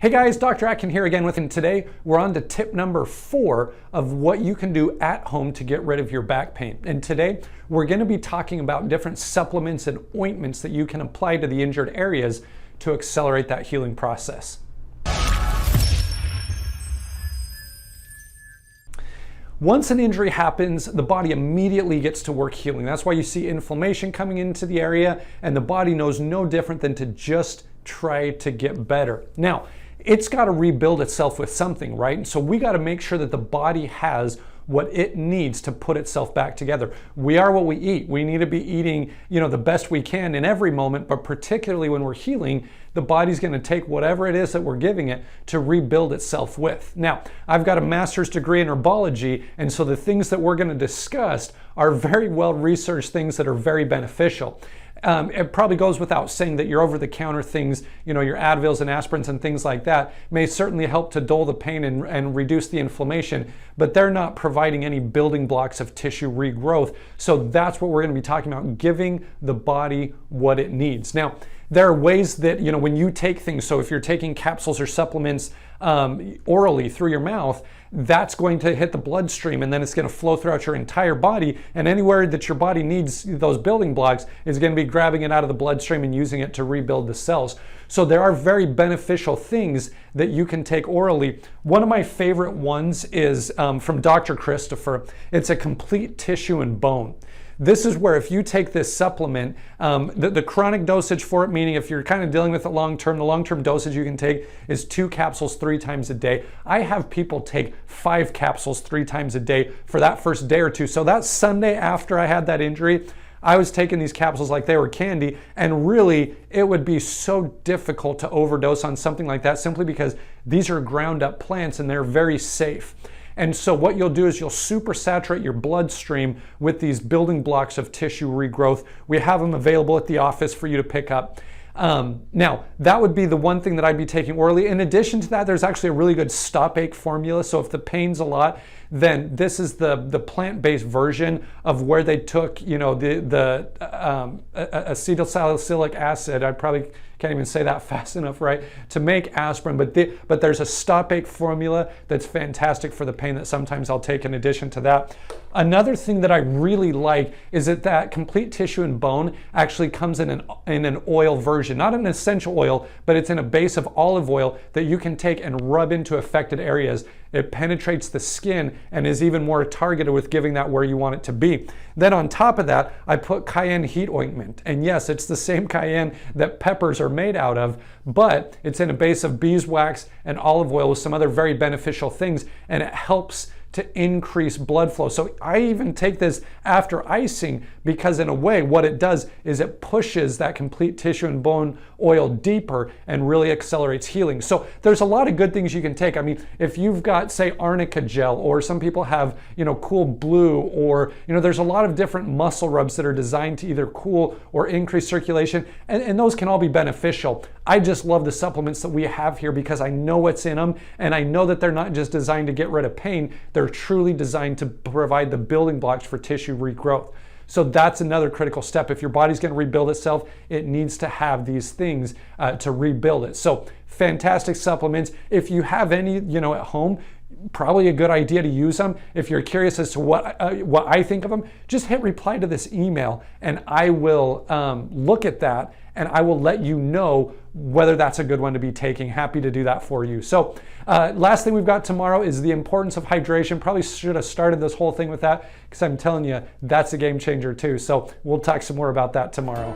Hey guys, Dr. Atkin here again with you. Today we're on to tip number 4 of what you can do at home to get rid of your back pain. And today we're going to be talking about different supplements and ointments that you can apply to the injured areas to accelerate that healing process. Once an injury happens, the body immediately gets to work healing. That's why you see inflammation coming into the area, and the body knows no different than to just try to get better. Now, it's got to rebuild itself with something, right? And so we got to make sure that the body has what it needs to put itself back together. We are what we eat. We need to be eating, the best we can in every moment, but particularly when we're healing, the body's going to take whatever it is that we're giving it to rebuild itself with. Now, I've got a master's degree in herbology, and so the things that we're going to discuss are very well researched things that are very beneficial. It probably goes without saying that your over-the-counter things, your Advils and aspirins and things like that may certainly help to dull the pain and reduce the inflammation, but they're not providing any building blocks of tissue regrowth. So that's what we're going to be talking about, giving the body what it needs. Now, there are ways that, when you take things, so if you're taking capsules or supplements orally through your mouth, that's going to hit the bloodstream and then it's going to flow throughout your entire body, and anywhere that your body needs those building blocks is going to be grabbing it out of the bloodstream and using it to rebuild the cells. So there are very beneficial things that you can take orally. One of my favorite ones is from Dr. Christopher. It's a complete tissue and bone. This is where if you take this supplement, the chronic dosage for it, meaning if you're kind of dealing with it long-term, the long-term dosage you can take is 2 capsules 3 times a day. I have people take 5 capsules 3 times a day for that first day or two. So that Sunday after I had that injury, I was taking these capsules like they were candy, and really it would be so difficult to overdose on something like that simply because these are ground up plants and they're very safe. And so what you'll do is you'll supersaturate your bloodstream with these building blocks of tissue regrowth. We have them available at the office for you to pick up. Now, that would be the one thing that I'd be taking orally. In addition to that, there's actually a really good stop ache formula. So if the pain's a lot, then this is the plant-based version of where they took, the acetylsalicylic acid. I probably can't even say that fast enough, right, to make aspirin, but there's a stop ache formula that's fantastic for the pain that sometimes I'll take in addition to that. Another thing that I really like is that complete tissue and bone actually comes in an oil version, not an essential oil, but it's in a base of olive oil that you can take and rub into affected areas. It penetrates the skin and is even more targeted with giving that where you want it to be. Then on top of that, I put cayenne heat ointment. And yes, it's the same cayenne that peppers are made out of, but it's in a base of beeswax and olive oil with some other very beneficial things, and it helps to increase blood flow. So I even take this after icing because in a way what it does is it pushes that complete tissue and bone oil deeper and really accelerates healing. So there's a lot of good things you can take. I mean, if you've got, say, arnica gel, or some people have, cool blue, or, there's a lot of different muscle rubs that are designed to either cool or increase circulation, and those can all be beneficial. I just love the supplements that we have here because I know what's in them, and I know that they're not just designed to get rid of pain, they're truly designed to provide the building blocks for tissue regrowth. So that's another critical step. If your body's going to rebuild itself, it needs to have these things to rebuild it. So fantastic supplements. If you have any, at home, probably a good idea to use them. If you're curious as to what I think of them, just hit reply to this email and I will look at that and I will let you know whether that's a good one to be taking. Happy to do that for you. So last thing we've got tomorrow is the importance of hydration. Probably should have started this whole thing with that because I'm telling you, that's a game changer too. So we'll talk some more about that tomorrow.